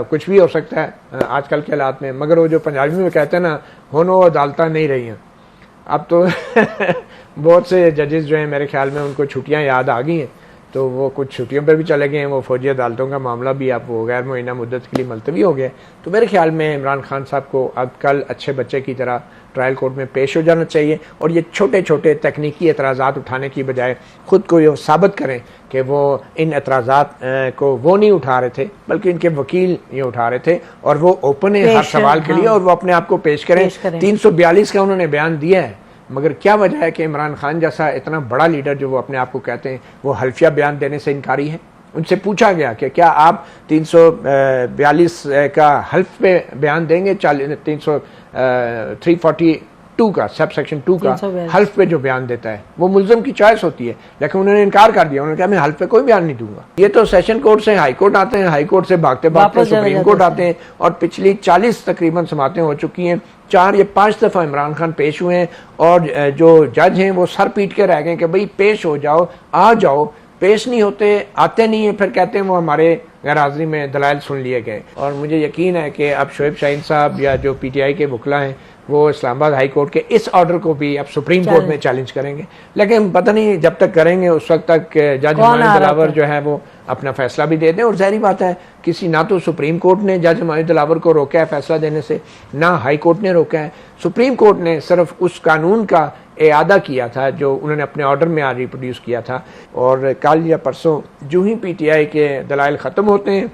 کچھ بھی ہو سکتا ہے آج کل کے حالات میں، مگر وہ جو پنجابی میں کہتے ہیں نا ہونو عدالتیں نہیں رہی ہیں اب تو بہت سے ججز جو ہیں میرے خیال میں ان کو چھٹیاں یاد آ گئی ہیں، تو وہ کچھ چھٹیوں پر بھی چلے گئے ہیں، وہ فوجی عدالتوں کا معاملہ بھی اب وہ غیر معینہ مدت کے لیے ملتوی ہو گیا، تو میرے خیال میں عمران خان صاحب کو اب کل اچھے بچے کی طرح ٹرائل کورٹ میں پیش ہو جانا چاہیے، اور یہ چھوٹے چھوٹے تکنیکی اعتراضات اٹھانے کی بجائے خود کو یہ ثابت کریں کہ وہ ان اعتراضات کو وہ نہیں اٹھا رہے تھے بلکہ ان کے وکیل یہ اٹھا رہے تھے، اور وہ اوپن ہے ہر سوال کے لیے، اور وہ اپنے آپ کو پیش کریں۔ 342 کا انہوں نے بیان دیا ہے، مگر کیا وجہ ہے کہ عمران خان جیسا اتنا بڑا لیڈر جو وہ اپنے آپ کو کہتے ہیں وہ حلفیہ بیان دینے سے انکاری ہے؟ ان سے پوچھا گیا کہ کیا آپ 342 کا حلف پہ بیان دیں گے؟ 342 کا سب سیکشن 2 کا حلف پہ جو بیان دیتا ہے وہ ملزم کی چوائس ہوتی ہے، لیکن انہوں نے انکار کر دیا، انہوں نے کہا میں حلف پہ کوئی بیان نہیں دوں گا۔ یہ تو سیشن کورٹ سے ہائی کورٹ آتے ہیں، ہائی کورٹ سے بھاگتے بھاگتے سپریم کورٹ آتے ہیں، اور پچھلی 40 تقریباً سماعتیں ہو چکی ہیں، 4 یا 5 دفعہ عمران خان پیش ہوئے ہیں، اور جو جج ہیں وہ سر پیٹ کے رہ گئے کہ بھئی پیش ہو جاؤ، آ جاؤ، پیش نہیں ہوتے، آتے نہیں ہیں، پھر کہتے ہیں وہ ہمارے غیر حاضری میں دلائل سن لیے گئے۔ اور مجھے یقین ہے کہ اب شعیب شاہین صاحب یا جو پی ٹی آئی کے وکلا ہیں وہ اسلام آباد ہائی کورٹ کے اس آرڈر کو بھی اب سپریم کورٹ میں چیلنج کریں گے، لیکن پتہ نہیں جب تک کریں گے اس وقت تک جج ہمایوں دلاور جو ہے وہ اپنا فیصلہ بھی دے دیں، اور ظاہری بات ہے کسی نہ تو سپریم کورٹ نے جج ہمایوں دلاور کو روکا ہے فیصلہ دینے سے، نہ ہائی کورٹ نے روکا ہے، سپریم کورٹ نے صرف اس قانون کا اعادہ کیا تھا جو انہوں نے اپنے آرڈر میں آج ریپروڈیوس کیا تھا، اور کل یا پرسوں جو ہی پی ٹی آئی کے دلائل ختم ہوتے ہیں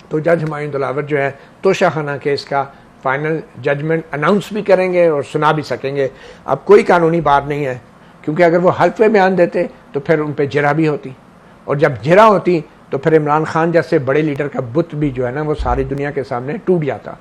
تو جج ہمایوں دلاور جو ہے توشہ خانہ کیس کا فائنل ججمنٹ اناؤنس بھی کریں گے اور سنا بھی سکیں گے۔ اب کوئی قانونی بات نہیں ہے، کیونکہ اگر وہ حلف پہ بیان دیتے تو پھر ان پہ جرح بھی ہوتی، اور جب جرح ہوتی تو پھر عمران خان جیسے بڑے لیڈر کا بت بھی جو ہے نا وہ ساری دنیا کے سامنے ٹوٹ جاتا۔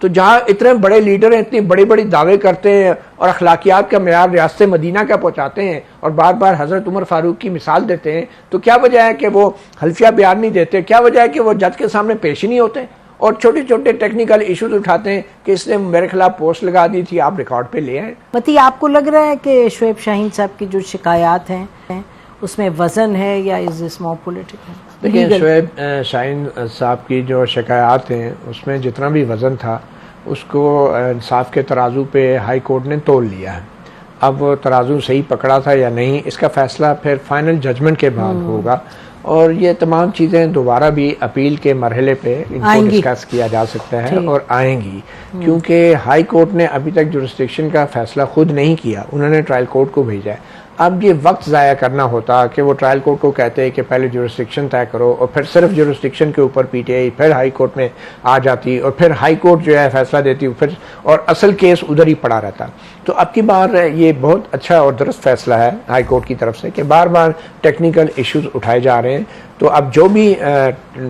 تو جہاں اتنے بڑے لیڈر ہیں، اتنی بڑی بڑی دعوے کرتے ہیں اور اخلاقیات کا معیار ریاست مدینہ کا پہنچاتے ہیں اور بار بار حضرت عمر فاروق کی مثال دیتے ہیں، تو کیا وجہ ہے کہ وہ حلفیہ بیان نہیں دیتے؟ کیا وجہ ہے کہ وہ جج کے سامنے پیش ہی نہیں ہوتے اور چھوٹے چھوٹے ٹیکنیکل ایشوز اٹھاتے ہیں کہ اس نے میرے خلاف پوسٹ لگا دی تھی، آپ ریکارڈ پہ لے آئیں؟ متی، آپ کو لگ رہا ہے کہ شعیب شاہین صاحب کی جو شکایات ہیں اس میں وزن ہے یا از دس مور پولیٹیکل؟ دیکھیں، شعیب شاہین صاحب کی جو شکایات ہیں اس میں جتنا بھی وزن تھا اس کو انصاف کے ترازو پہ ہائی کورٹ نے تول لیا ہے۔ اب وہ ترازو صحیح پکڑا تھا یا نہیں اس کا فیصلہ پھر فائنل ججمنٹ کے بعد ہوگا، اور یہ تمام چیزیں دوبارہ بھی اپیل کے مرحلے پہ ان کو ڈسکس کیا جا سکتا ہے اور آئیں گی، کیونکہ ہائی کورٹ نے ابھی تک جورسڈکشن کا فیصلہ خود نہیں کیا، انہوں نے ٹرائل کورٹ کو بھیجا ہے۔ اب یہ وقت ضائع کرنا ہوتا کہ وہ ٹرائل کورٹ کو کہتے ہیں کہ پہلے جورسڈکشن طے کرو، اور پھر صرف جورسڈکشن کے اوپر پی ٹی آئی پھر ہائی کورٹ میں آ جاتی، اور پھر ہائی کورٹ جو ہے فیصلہ دیتی پھر، اور اصل کیس ادھر ہی پڑا رہتا۔ تو اب کی بار یہ بہت اچھا اور درست فیصلہ ہے ہائی کورٹ کی طرف سے کہ بار بار ٹیکنیکل ایشوز اٹھائے جا رہے ہیں، تو اب جو بھی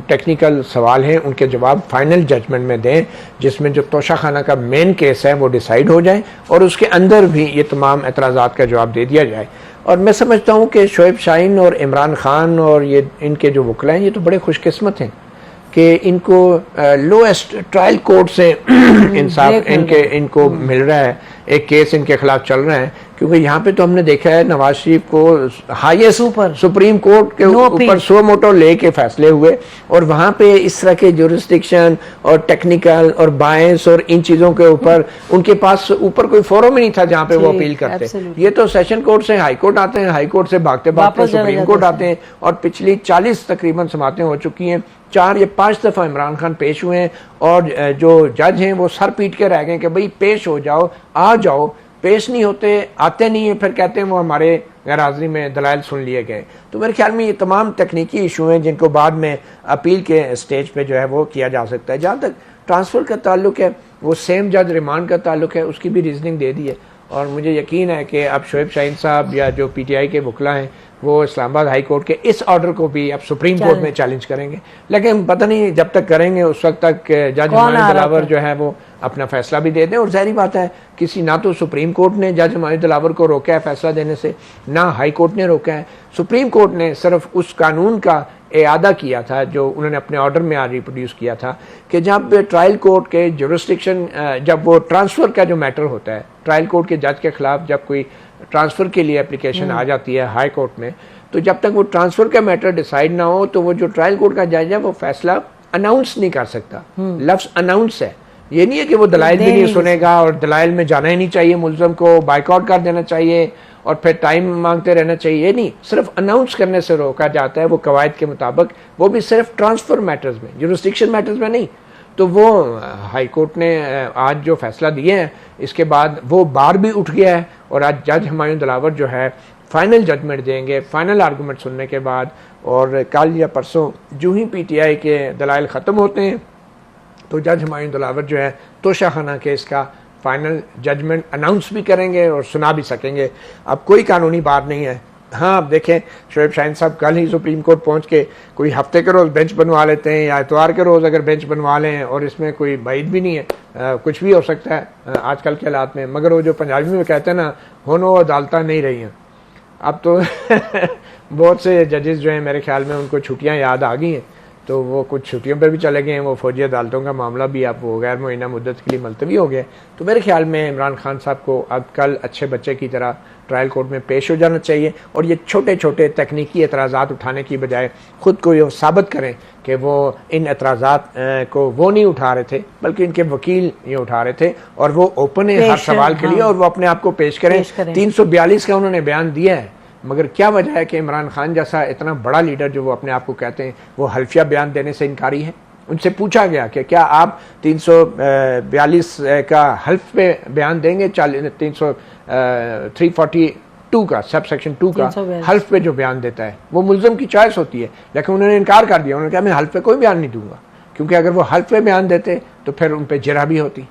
ٹیکنیکل سوال ہیں ان کے جواب فائنل ججمنٹ میں دیں، جس میں جو توشہ خانہ کا مین کیس ہے وہ ڈیسائیڈ ہو جائے، اور اس کے اندر بھی یہ تمام اعتراضات کا جواب دے دیا جائے۔ اور میں سمجھتا ہوں کہ شعیب شاہین اور عمران خان اور یہ ان کے جو وکلا ہیں یہ تو بڑے خوش قسمت ہیں کہ ان کو لوئسٹ ٹرائل کورٹ سے انصاف ان کو مل رہا ہے، ایک کیس ان کے خلاف چل رہا ہے، کیونکہ یہاں پہ تو ہم نے دیکھا ہے نواز شریف کو ہائیسٹ سپریم کورٹ کے اوپر سو موٹو لے کے فیصلے ہوئے، اور وہاں پہ اس طرح کے جورسڈکشن اور ٹیکنیکل اور بائنس اور ان چیزوں کے اوپر ان کے پاس اوپر کوئی فورم ہی نہیں تھا جہاں پہ وہ اپیل کرتے۔ یہ تو سیشن کورٹ سے ہائی کورٹ آتے ہیں، ہائی کورٹ سے بھاگتے بھاگتے سپریم کورٹ آتے ہیں، اور پچھلی 40 تقریباً سماعتیں ہو چکی ہیں، 4 یا 5 دفعہ عمران خان پیش ہوئے ہیں، اور جو جج ہیں وہ سر پیٹ کے رہ گئے کہ بھئی پیش ہو جاؤ، آ جاؤ، پیش نہیں ہوتے، آتے نہیں ہیں، پھر کہتے ہیں وہ ہمارے غیر حاضری میں دلائل سن لیے گئے۔ تو میرے خیال میں یہ تمام تکنیکی ایشو ہیں جن کو بعد میں اپیل کے سٹیج پہ جو ہے وہ کیا جا سکتا ہے۔ جہاں تک ٹرانسفر کا تعلق ہے، وہ سیم جج ریمانڈ کا تعلق ہے، اس کی بھی ریزننگ دے دی ہے، اور مجھے یقین ہے کہ اب شعیب شاہین صاحب یا جو پی ٹی آئی کے وکلا ہیں وہ اسلام آباد ہائی کورٹ کے اس آرڈر کو بھی اب سپریم کورٹ میں چیلنج کریں گے، لیکن پتہ نہیں جب تک کریں گے اس وقت تک جج ہمایوں دلاور جو ہے وہ اپنا فیصلہ بھی دے دیں، اور ظاہری بات ہے کسی نہ تو سپریم کورٹ نے جج ہمایوں دلاور کو روکا ہے فیصلہ دینے سے، نہ ہائی کورٹ نے روکا ہے، سپریم کورٹ نے صرف اس قانون کا اعادہ کیا تھا جو انہوں نے اپنے آرڈر میں آج ریپروڈیوس کیا تھا کہ جب ٹرائل کورٹ کے جورسڈکشن جب وہ ٹرانسفر کا جو میٹر ہوتا ہے، ٹرائل کورٹ کے جج کے خلاف جب کوئی ٹرانسفر کے لیے اپلیکیشن آ جاتی ہے ہائی کورٹ میں، تو جب تک وہ ٹرانسفر کا میٹر ڈیسائیڈ نہ ہو تو وہ جو ٹرائل کورٹ کا جج ہے وہ فیصلہ اناؤنس نہیں کر سکتا. لفظ اناؤنس ہے, یہ نہیں ہے کہ وہ دلائل بھی نہیں سنے گا اور دلائل میں جانا ہی نہیں چاہیے, ملزم کو بائیکاٹ کر دینا چاہیے اور پھر ٹائم مانگتے رہنا چاہیے. یہ نہیں, صرف اناؤنس کرنے سے روکا جاتا ہے وہ قواعد کے مطابق, وہ بھی صرف ٹرانسفر میٹرز میں, جورسڈکشن میٹرز میں نہیں. تو وہ ہائی کورٹ نے آج جو فیصلہ دیے ہیں اس کے بعد وہ بار بھی اٹھ گیا ہے, اور آج جج ہمایوں دلاور جو ہے فائنل ججمنٹ دیں گے فائنل آرگومنٹ سننے کے بعد. اور کل یا پرسوں جو ہی پی ٹی آئی کے دلائل ختم ہوتے ہیں تو جج ہمایوں دلاور جو ہے توشہ خانہ کیس کا فائنل ججمنٹ اناؤنس بھی کریں گے اور سنا بھی سکیں گے. اب کوئی قانونی بات نہیں ہے. ہاں اب دیکھیں شعیب شاہین صاحب کل ہی سپریم کورٹ پہنچ کے کوئی ہفتے کے روز بینچ بنوا لیتے ہیں یا اتوار کے روز اگر بینچ بنوا لیں, اور اس میں کوئی بعید بھی نہیں ہے, کچھ بھی ہو سکتا ہے آج کل کے حالات میں. مگر وہ جو پنجابی میں کہتے ہیں نا, ہونو عدالتیں نہیں رہی ہیں. اب تو بہت سے ججز جو ہیں میرے خیال میں ان کو چھٹیاں یاد آ گئی ہیں, تو وہ کچھ چھٹیوں پہ بھی چلے گئے ہیں. وہ فوجی عدالتوں کا معاملہ بھی اب وہ غیر معینہ مدت کے لیے ملتوی ہو گیا. تو میرے خیال میں عمران خان صاحب کو اب کل اچھے بچے کی طرح ٹرائل کورٹ میں پیش ہو جانا چاہیے, اور یہ چھوٹے چھوٹے تکنیکی اعتراضات اٹھانے کی بجائے خود کو یہ ثابت کریں کہ وہ ان اعتراضات کو وہ نہیں اٹھا رہے تھے بلکہ ان کے وکیل یہ اٹھا رہے تھے, اور وہ اوپن ہے ہر سوال کے لیے, اور وہ اپنے آپ کو پیش کریں. 342 کا انہوں نے بیان دیا ہے, مگر کیا وجہ ہے کہ عمران خان جیسا اتنا بڑا لیڈر جو وہ اپنے آپ کو کہتے ہیں وہ حلفیہ بیان دینے سے انکاری ہے؟ ان سے پوچھا گیا کہ کیا آپ 342 کا حلف پہ بیان دیں گے, 342 کا سب سیکشن 2 کا حلف پہ جو بیان دیتا ہے وہ ملزم کی چوائس ہوتی ہے, لیکن انہوں نے انکار کر دیا. انہوں نے کہا میں حلف پہ کوئی بیان نہیں دوں گا, کیونکہ اگر وہ حلف پہ بیان دیتے تو پھر ان پہ جرح بھی ہوتی,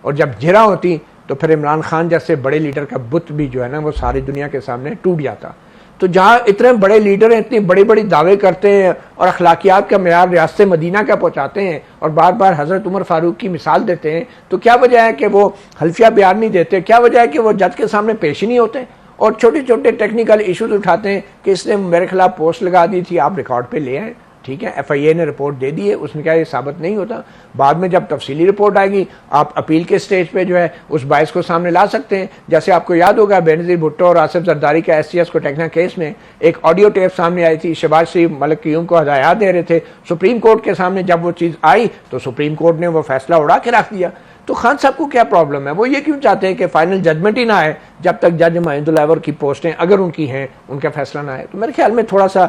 اور جب جرح ہوتی تو پھر عمران خان جیسے بڑے لیڈر کا بت بھی جو ہے نا وہ ساری دنیا کے سامنے ٹوٹ جاتا. تو جہاں اتنے بڑے لیڈر ہیں, اتنی بڑی بڑی دعوے کرتے ہیں اور اخلاقیات کا معیار ریاست مدینہ کا پہنچاتے ہیں اور بار بار حضرت عمر فاروق کی مثال دیتے ہیں, تو کیا وجہ ہے کہ وہ حلفیہ بیان نہیں دیتے؟ کیا وجہ ہے کہ وہ جج کے سامنے پیش ہی نہیں ہوتے اور چھوٹے چھوٹے ٹیکنیکل ایشوز اٹھاتے ہیں کہ اس نے میرے خلاف پوسٹ لگا دی تھی, آپ ریکارڈ پہ لے آئیں, ٹھیک ہے, ایف آئی اے نے رپورٹ دے دی ہے, اس میں کیا یہ ثابت نہیں ہوتا؟ بعد میں جب تفصیلی رپورٹ آئے گی آپ اپیل کے سٹیج پہ جو ہے اس باعث کو سامنے لا سکتے ہیں. جیسے آپ کو یاد ہوگا بینظیر بھٹو اور آصف زرداری کا SCS کو ٹیکنا کیس میں ایک آڈیو ٹیپ سامنے آئی تھی, شہباز شریف ملک قیوم کو ہدایات دے رہے تھے, سپریم کورٹ کے سامنے جب وہ چیز آئی تو سپریم کورٹ نے وہ فیصلہ اڑا کے رکھ دیا. تو خان صاحب کو کیا پرابلم ہے؟ وہ یہ کیوں چاہتے ہیں کہ فائنل ججمنٹ ہی نہ آئے جب تک جج ہمایوں دلاور کی پوسٹیں اگر ان کی ہیں ان کا فیصلہ نہ آئے؟ تو میرے خیال میں تھوڑا سا